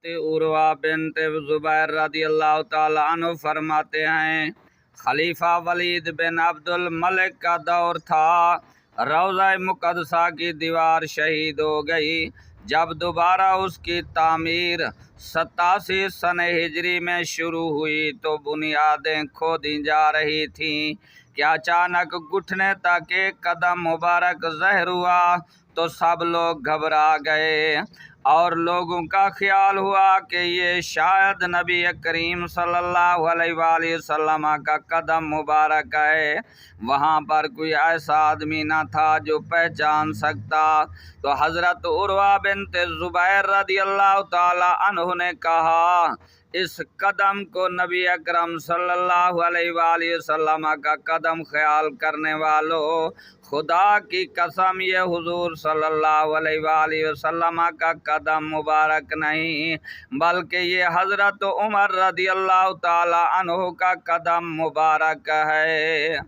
Urwa bint Zubair रदी अल्लाह ताला अन्हु फरमाते हैं, खलीफा वलीद बिन अब्दुल मलिक का दौर था, रोज़ा मुक़द्दसा की दीवार शहीद हो गई। जब दोबारा उसकी तामीर 87 सन हिजरी में शुरू हुई तो बुनियादें खोदी जा रही थीं कि अचानक घुटने तक एक कदम मुबारक ज़हर हुआ तो सब लोग घबरा गए और लोगों का ख्याल हुआ कि ये शायद नबी करीम सल्लल्लाहु अलैहि वसल्लम का कदम मुबारक है। वहाँ पर कोई ऐसा आदमी न था जो पहचान सकता। तो हज़रत उर्वा बिन्त ज़ुबैर रदी अल्लाह ताला अन्हु ने कहा, इस कदम को नबी अकरम सल्लल्लाहु अलैहि वसल्लम का कदम ख्याल करने वालों, खुदा की कसम ये हुजूर सल्लल्लाहु अलैहि वसल्लम का कदम मुबारक नहीं बल्कि ये हज़रत उमर रदी अल्लाह ताला अन्हु का कदम मुबारक है।